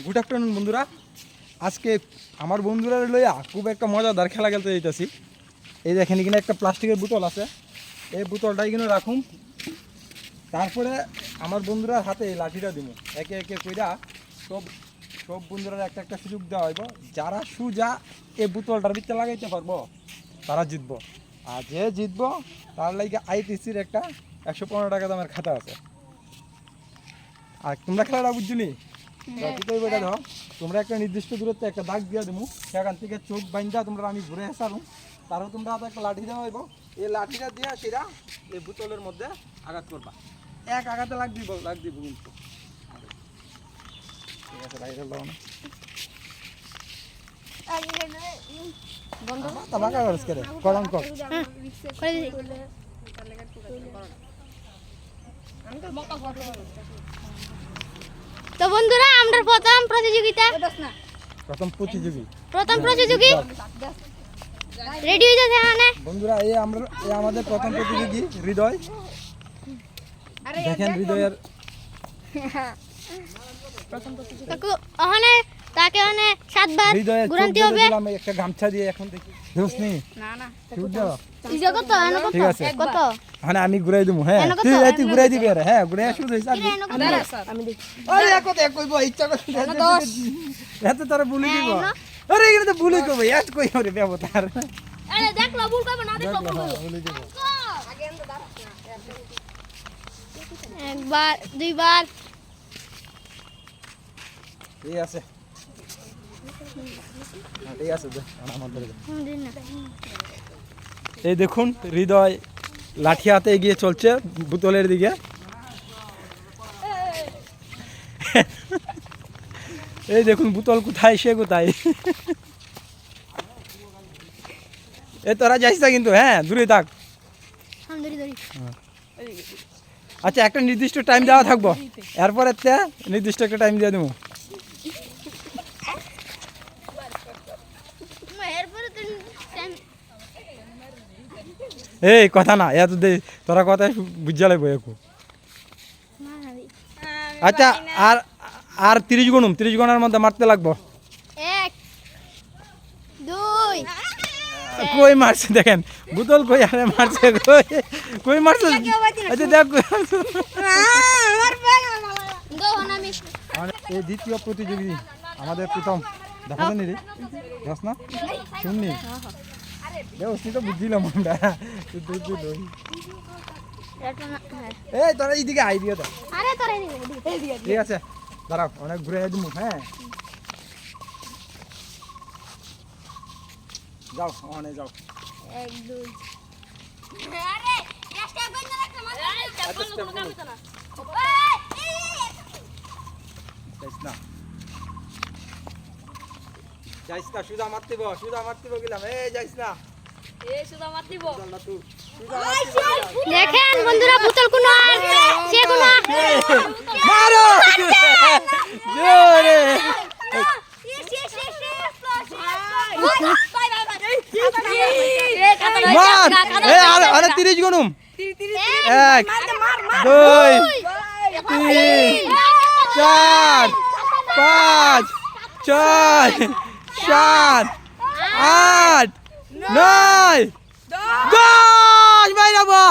Good afternoon বন্ধুরা। আজকে আমার বন্ধুরা লইয়া খুব একটা মজাদার খেলা খেলতে যাইতেছি। এই দেখেন এখানে একটা প্লাস্টিকের বোতল আছে, এই বোতলটাই কিন্তু রাখুন। তারপরে আমার বন্ধুরা হাতে এই লাঠিটা দিব, একে একে কইরা সব সব বন্ধুরা একটা একটা সুযোগ দেওয়া হইব। যারা সুজা এই বোতলটার ভিতরে লাগাইতে পারবো তারা জিতবো, আর যে জিতবো তার লাগে আইটিসির একটা 115 টাকা দামের খাতা আছে। আর তোমরা খেলাটা বুঝছো নি? দেখো তোমরা একটা নির্দিষ্ট দূরত্বে একটা দাগ দিয়ে দেবো, সেখান থেকে চোখ বাইন্দা তোমরা আমি ঘুরে এসারু, তারপর তোমরা হাতে একটা লাঠি দেওয়া হইব। এই লাঠিটা দিয়ে সেটা এই বোতলের মধ্যে আঘাত করবা, এক আঘাতে লাগ দিব কিন্তু। ঠিক আছে, বাইরে লাও না তো বন্ধুরা আমরা প্রথম প্রতিযোগী রেডি হয়ে যাচ্ছে মানে বন্ধুরা। এই আমাদের প্রথম প্রতিযোগী হৃদয়। দেখেন হৃদয়ের ওখানে তাকে মানে 7 বার ঘুরাতে হবে। আমি একটা গামছা দিয়ে এখন দেখি দোস্ত ঠিক আছে কত মানে আমি ঘুরাই দেবো। হ্যাঁ তুই ঘুরাই দিবি। আরে হ্যাঁ ঘুরাই শুরু হইছে আমি দেখি। আরে এক কথা কইবো ইচ্ছা করে এত তোরা ভুলে দিব। আরে এখানে তো ভুলে কইবো এত কই ওরে ব্যবতার। আরে দেখলা ভুল করবে না, দেখলা ভুলে দিব। একবার দুইবার ঠিক আছে ঠিক আছে আমাদের। এই দেখুন হৃদয় লাঠি হাতে এগিয়ে চলছে বোতলের দিকে। এই দেখুন বোতল কোথায়, সে কোথায়। এ তোরা যাইস না কিন্তু, হ্যাঁ দূরে থাক। আচ্ছা একটা নির্দিষ্ট টাইম দেওয়া থাকবো, এরপরে নির্দিষ্ট একটা টাইম দিয়ে দেবো। এই কথা না এত তোরা কথা বুঝা লাগবো একটু। আচ্ছা আর আর 30 গুণ 30 গুণের মধ্যে মারতে লাগবো। 1 2 কই মারছে দেখেন বোতল কই, আরে মারছে কই মারছে। আচ্ছা দেখ এই দ্বিতীয় প্রতিযোগী আমাদের প্রথম দেখা জানি রে যাস না শুননি দেওসনি তো বুঝিলাম আমরা। এই তোরা এইদিকে আই দিও। আরে তোরে ঠিক আছে দাঁড়াও অনেক ঘুরে দিব। হ্যাঁ যাও অনেক যাও। 1 2 আরে চেষ্টা কই না রাখতে মানে চাপল কোনো কাম হতো না। যাইস না সুদা মারতিব গেলাম। এই যাইস না, এই সুদা মারতিব। তুই দেখেন বন্ধুরা বোতল কোন সে কোন মারো জোরে। মার এই আরে 30 গুণুম 1 2 3 4 5 6 7 8 9 10 বাইরাবো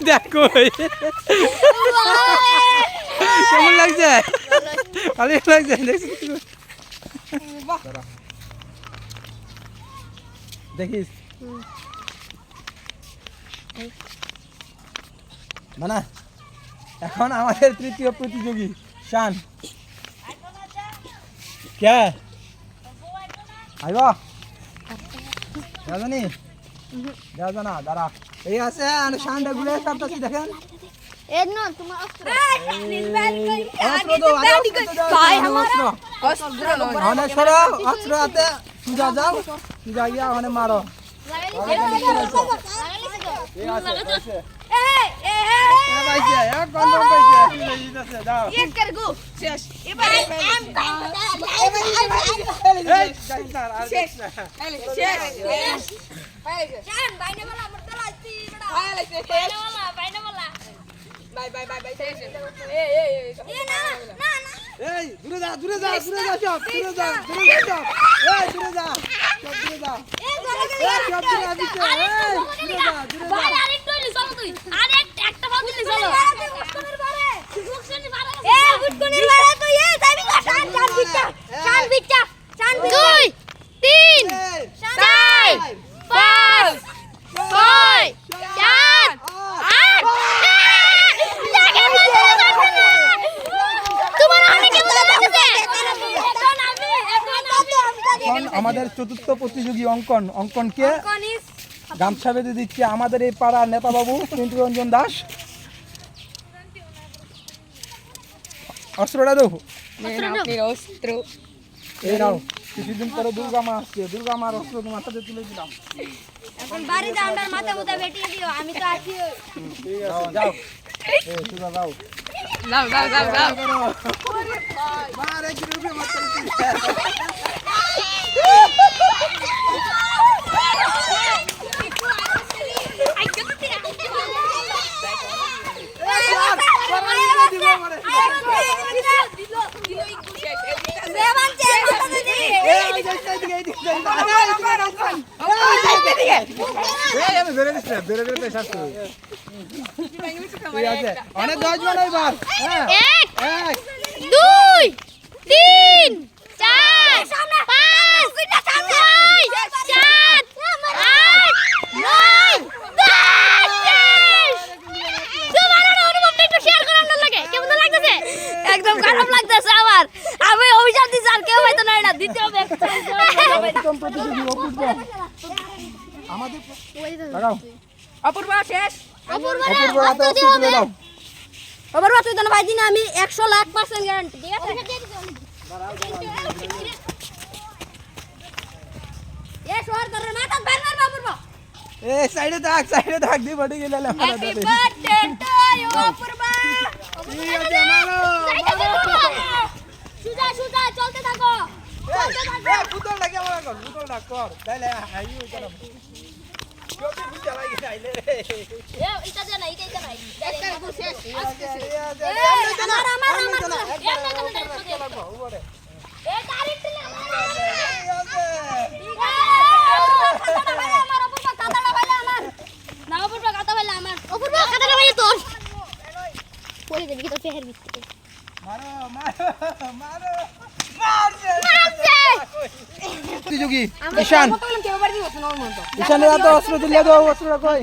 দেখো কেমন লাগছে, ভালো লাগছে দেখিস মানে। এখন আমাদের তৃতীয় প্রতিযোগী শান। কে আইব জানি না দাঁড়া। এই আছে শানটা ঘুরে কাটতেছি দেখেন। এর না তোমার অস্ত্র অস্ত্র হাতে সুজা যাও, সুজা গিয়া ওখানে মারো। এ না না না এই দূরে যা দূরে যা দূরে যা সব দূরে যা দূরে যা সব এই দূরে যা সব দূরে যা এ গলা গলি এই সব দূরে যা দিচ্ছে এই দূরে যা দূরে যা ভাই আরেকটু হইলি চলো তুই একটা ফাউ দিলি চলো এ গুটকুনির বারে তুই এ যাবি না চান বিচ্চা দুই তিন এই চার পাঁচ ছয় সাত আট তোমার অনেক কেমন লাগছে এখন আমাদের চতুর্থ প্রতিযোগী অঙ্কনকে গামছা বেঁধে দিচ্ছে আমাদের এই পাড়ার নেতা বাবু পিন্টু রঞ্জন দাস। অস্ত্রটা দেবো এই নাও, কিছুদিন পরে দুর্গা মা আসছে, দুর্গা মার অস্ত্র তোমার সাথে তুলে দিলাম। এখন বাড়ি যাও আমার মাথা মুথা বেটিয়ে দিও আমি তো আছি ঠিক আছে যাও সুজা যাও মারে কি রূপে মারতে অনেক দশ জন এবার এক এক দুই তিন চার পাঁচ ছয় সাত আট নয় তোমার অনুভবটা একটু শেয়ার করো আপনার লাগে কেমন লাগতেছে একদম খারাপ লাগতেছে আমার আমি অভিশাপ দিছি আর কেউ হয়তো না এটা দিতে হবে প্রথম প্রতিযোগী অপূর্ব আমাদের লাগাও অপূর্ব শেষ অপূর্ব অপূর্ব হাতে অস্ত্র তুলে দাও। অপূর্ব তুই তো ভাই দিন আমি 100% গ্যারান্টি ঠিক আছে এ শহর তোর মাথা বান মার অপূর্ব এ সাইডে থাক দি বডি গেলে আমরা হ্যাপি বার্থডে টু ইউ অপূর্ব ঠিক আছে মারো সুজা চলতে থাকো চলতে থাকো এ পুতল লাগে আমার কর পুতল না কর তাইলে আইও চলো কেউ তো বুঝা লাগে তাইলে রে এ এটা দে না একটা শেষ আমার এ তারিখ দিলে মারো মারো মারছে প্রতিযোগী ঈশান ঈশানের হাতে অস্ত্র দিলে দাও অস্ত্রটা কই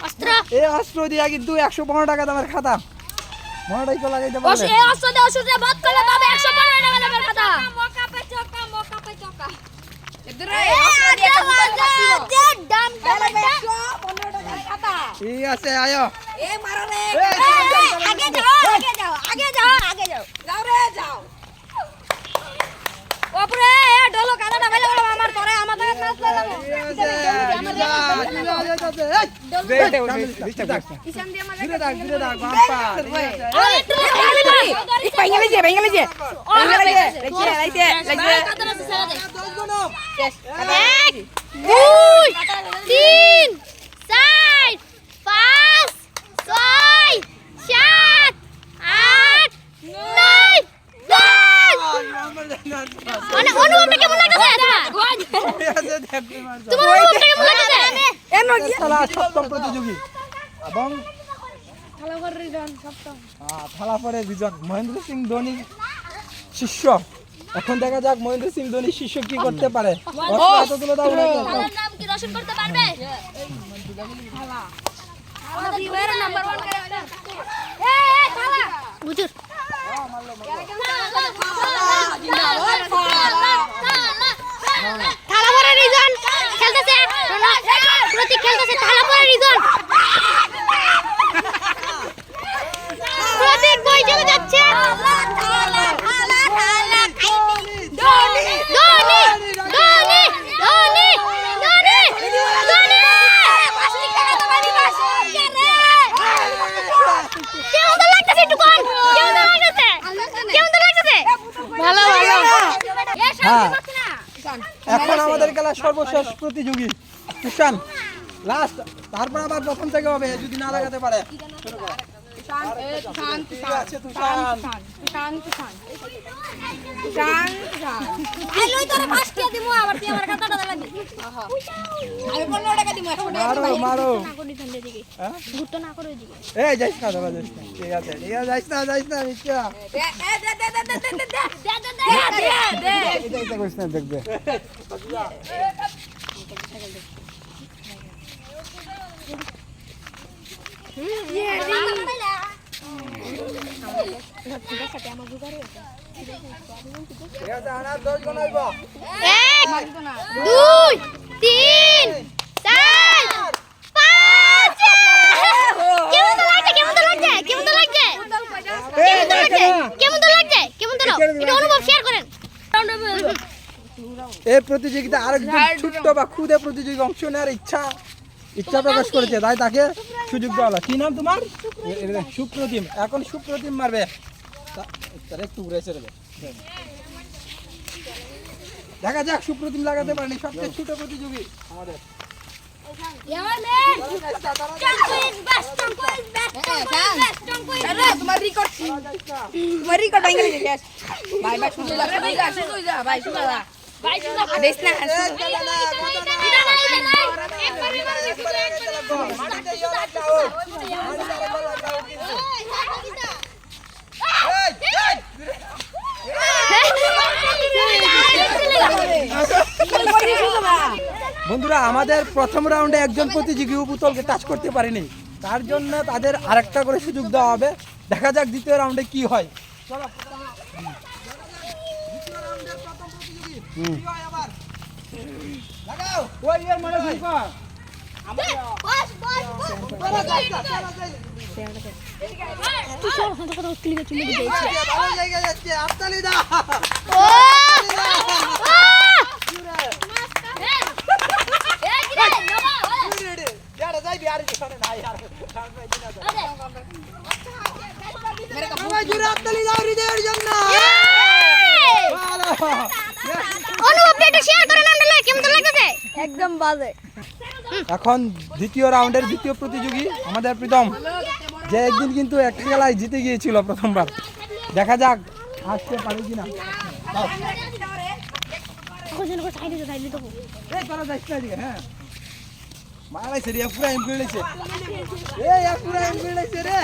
অস্ত্র এই অস্ত্র দিয়া কিন্তু 115 টাকা দামের খাতা মনটাই তো লাগাইতে পারবে এই অস্ত্র দিয়ে বাদ করলে পাবে 115 টাকা দামের খাতা মোকা পে চকা এদরে অস্ত্র দিয়ে দাম টাকা 115 টাকা খাতা ঠিক আছে আয়ো এ মারো রে এই, আগে যাও যাও ওপরে এ ডলো কাদাটা ভালো করে আমার তোরে আমাদের নাচ লাগাবো কিষান দিয়ে আমাদের এক দুই তিন চার পাঁচ ছয় সাত আট নয় মানে অনুভবটা কেমন লাগছে তোমার অনুভবটা কেমন লাগছে সপ্তম প্রতিযোগী এবং থালা পরে বিজন মহেন্দ্র সিং ধোনি শিষ্য। এখন দেখা যাক মহেন্দ্র সিং ধোনি শিষ্য কি করতে পারে। তুলে দাও থালার নাম কি রোশন করতে পারবে আমাদের প্লেয়ারের নাম্বার 1 করে এ থালা বুঝুর থালা ভরা রিজন খেলতেছে প্রতীক খেলতেছে থালা ভরা রিজন প্রতীক কই চলে যাচ্ছে ধোনি ধোনি ধোনি ধোনি ধোনি ধোনি পাঁচটি টাকা তো বাড়ি বাস কেমন লাগতেছে একটু কোন কেমন লাগতেছে ভালো হ্যাঁ এখন আমাদের খেলা সর্বশেষ প্রতিযোগী ঈশান লাস্ট, তারপর আবার প্রথম থেকে হবে যদি না লাগাতে পারে। ঠিক আছে, তুষান। আই লই তোরে 5 টাকা দিমু আবার তুই আমার কাটাটা দিলাবি আমি 15 টাকা দিমু 100 টাকা মারো মারো। না করি ঠান্ডা দিকে হ্যাঁ গুরুত্ব না করে দিকে এই যাইস না দাদা, যাইস না। ঠিক আছে যাইস না মিথ্যা। এটা করিস না, দেখবে। ঠিক আছে, আনার 10 জন হইব। 1 2 3 4 5 কেমন তো লাগছে এটা অনুভব শেয়ার করেন। এই প্রতিযোগিতা আরেকজন ছোট্ট বা ক্ষুদে প্রতিযোগী অংশ নেওয়ার ইচ্ছা প্রকাশ করেছে, তাই তাকে সুযোগ দেওয়া হলো। কি নাম তোমার? সুপ্রতিম। এখন সুপ্রতিম মারবে। তার একটু ঘুরেছে রে। দেখা যাক সুপ্রতিম লাগাতে পারেনি, সবচেয়ে ছোট প্রতিযোগী আমাদের। তোমার রেকর্ড ভাঙে গেছে ভাই ভাই শুনে যা ভাই শুনে যা দেশ না বন্ধুরা, আমাদের প্রথম রাউন্ডে একজন প্রতিযোগী পুতুলকে টাচ করতে পারেনি, তার জন্য তাদের আরেকটা করে সুযোগ দেওয়া হবে। দেখা যাক দ্বিতীয় রাউন্ডে কি হয়। একদম বাজে। এখন দ্বিতীয় রাউন্ডের দ্বিতীয় প্রতিযোগী আমাদের প্রীতম, যে একদিন কিন্তু এক খেলায় জিতে গিয়েছিল প্রথমবার। দেখা যাক আসতে পারে কিনা। হ্যাঁ মারাইছে রে, পুরা এম ফিরেছে। এই পুরা এম ফিরেছে রে।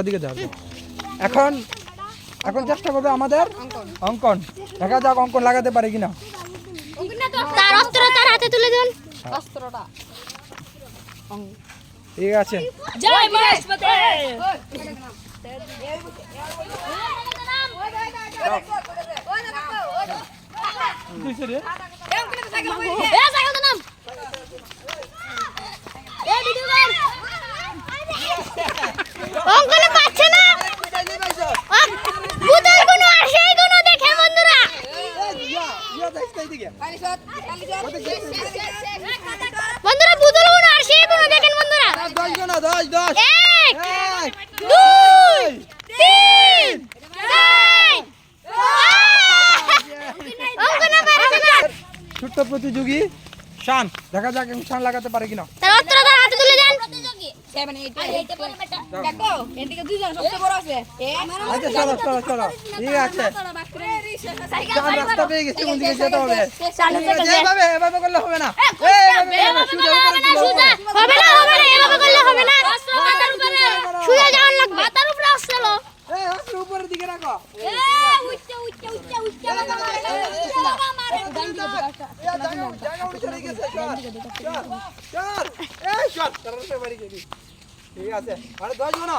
ঠিক আছে, এখন চেষ্টা করবে আমাদের অঙ্কন। দেখা যাক অঙ্কন লাগাতে পারে কিনা। তার অস্ত্র তার হাতে তুলে দেন। অস্ত্রটা ঠিক আছে, জয় বৃহস্পতি। অঙ্কনে পাচ্ছে না। পুতুল কোনো আসেই কোনো দেখে বন্ধুরা। বন্ধুরা পুতুল কোনো আসেই কোনো দেখেন বন্ধুরা। 10 জন 10 10 1 2 3 4 অঙ্কনে পারছে না। ছোট্ট প্রতিযোগী শান, দেখা যাক শান লাগাতে পারে কিনা। তার অস্ত্র তার হাতে তুলে দেন। 7 8 দেখো এদিকে দুইজন সবচেয়ে বড় আছে আচ্ছা চলো চলো চলো, ঠিক আছে। শান রাস্তা পেয়ে গেছে, কোন দিকে যেতে হবে? এভাবে এভাবে করলে হবে না। এভাবে সোজা উপরে তুলো। হবে না এভাবে করলে হবে না। মাথার উপরে সোজা যাওয়ার লাগবে। মাথার উপরে অস্ত্র। এই অস্ত্র উপরের দিকে রাখো। ঠিক আছে, আরে 10 জন।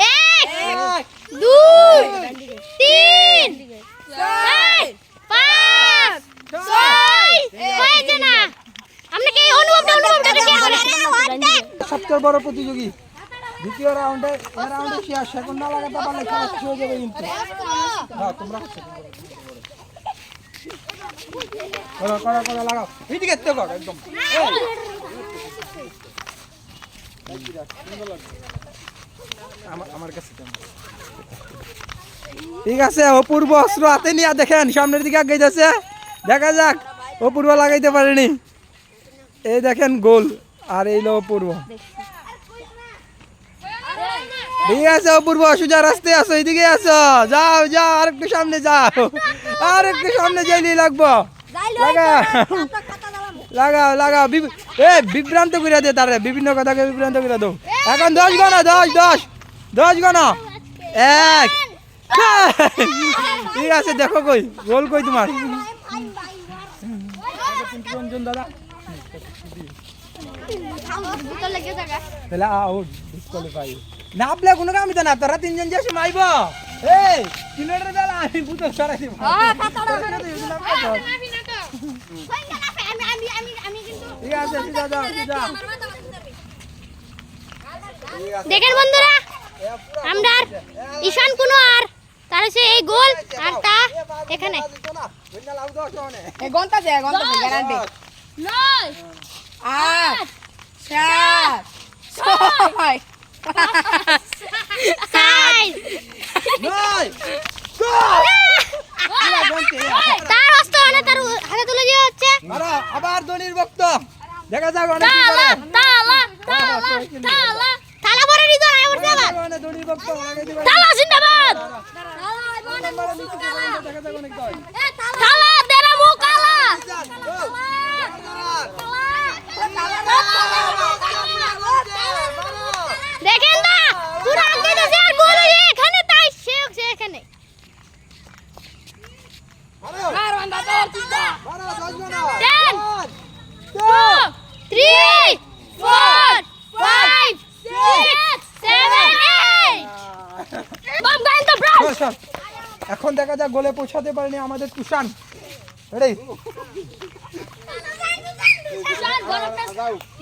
1 2 3 4 5 6 হয়েছে না। আপনি কি অনুভবটাকে শেয়ার করেন। সবচেয়ে বড় প্রতিযোগী দ্বিতীয় রাউন্ডে, এই রাউন্ডে শেয়ার সেকেন্ড না লাগাতে পারলে খেলা শেষ হয়ে যাবে কিন্তু। হ্যাঁ তোমরা করো লাগাও, এইদিকে তো কর একদম। আমার কাছে ঠিক আছে, অপূর্ব অস্ত্র হাতে নিয়ে দেখেন সামনের দিকে আগে যাচ্ছে, দেখা যাক অপূর্ব লাগাইতে পারেনি। এই দেখেন গোল, আর এই লো অপূর্ব। ঠিক আছে অপূর্ব, সোজা রাস্তায় আসো, এইদিকে আসো, যাও যাও, আর একটু সামনে যাও, আর একটু সামনে যাইলেই লাগবো। লাগাও লাগাও লাগাও, বিভ্রান্ত করে দে তারে, বিভিন্ন কথাকে বিভ্রান্ত করে দাও। এখন 10 গণা, 10 গণা, 1। ঠিক আছে, দেখো কই গোল, কই তোমার দাদা, তাহলে আউট, ডিসকোয়ালিফাই। না আপলে কোনো কামই তো না, তোরা 3 জন যে মাইব, এই 3 মিনিটের বেলা আমি বুতল সরাই দিব। ঠিক আছে, যা যা যা। দেখেন বন্ধুরা, আমরা ঈশান কুনোর তার হচ্ছে এই গোল, আর তা এখানে গন্তাছে গ্যারান্টি 9 8 7 6 সাইজ তার অস্ত্র মানে তার হাতে তুলে দিয়ে হচ্ছে মারো, আবার ধনির ভক্ত, দেখা যাক অনেক কি তালা করে। তালা তালা তালা তালা পরে দিত না এবার যাবা অনেক ধনির ভক্ত লাগাই দিবা। তালা জিন্দাবাদ দেখা যাক অনেক দই। তালা তেরা মুখ কালা দেখেন না পুরো আঙ্কে দিছে আর গোল হয়ে এখানে, তাই সে এখানে মারো, আর বান্দা তো চিন্তা মারো, 10 গণা। 10 1 2 3 4 5 6 7 8 বম গাইন দ্য ব্রাঞ্চ। এখন দেখা যাক গোলে পৌঁছাতে পারেনি আমাদের তুষান। রেডি,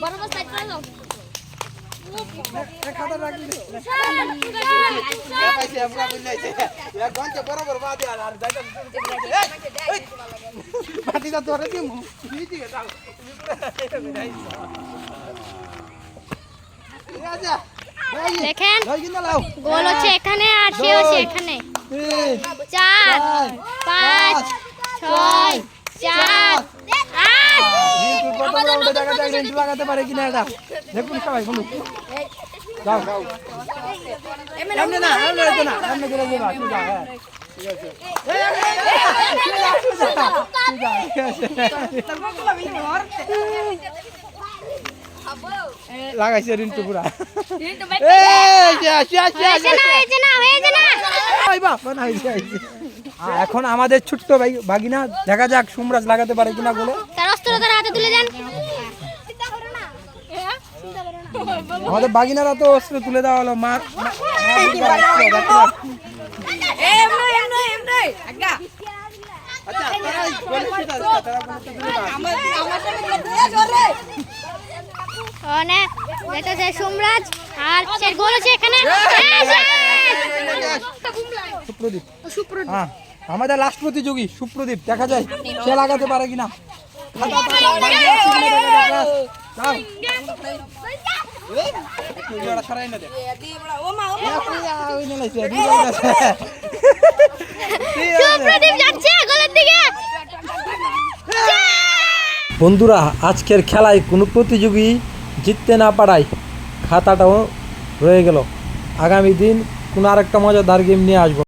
বরাবর সাইড করে দাও। খাতা রাখি বাটিটা তোরে দিমু, দিকে যাও। ঠিক আছে, দেখেন দই কিনা লাও। গোল হচ্ছে এখানে আর সে হচ্ছে এখানে। 3 4 5 6 7 8 রিন্টু প্রথম রাউন্ডে দেখা যাক রিন্টু লাগাতে পারে কিনা এটা। দেখুন সবাই বলুন। যাও যাও। এমনি না, এমনি হইতো না, এমনি করে যাবা, তুই যা, হ্যাঁ। ঠিক আছে। লাগাইছে রিন্টু পুরা। এখন আমাদের ছোট্ট বাগিনা, দেখা যাক সুমরাজ লাগাতে পারে কিনা গোলে। তার অস্ত্র তার হাতে তুলে দেন। আমাদের বাগিনারা তো অস্ত্র তুলে দেওয়া হলো, মার এমনে আগা আমার সামনে জোরে ওনে এটা যে সোমরাজ আর সে গোল আছে এখানে। সুপ্রদীপ, হ্যাঁ আমাদের লাস্ট প্রতিযোগী সুপ্রদীপ, দেখা যায় সে লাগাতে পারে কিনা। সুপ্রদীপ যাচ্ছে গোলের দিকে। বন্ধুরা, আজকের খেলায় কোনো প্রতিযোগী জিততে না পারায় খাতাটাও রয়ে গেল। আগামী দিন কোনো আরেকটা মজাদার গেম নিয়ে আসবো।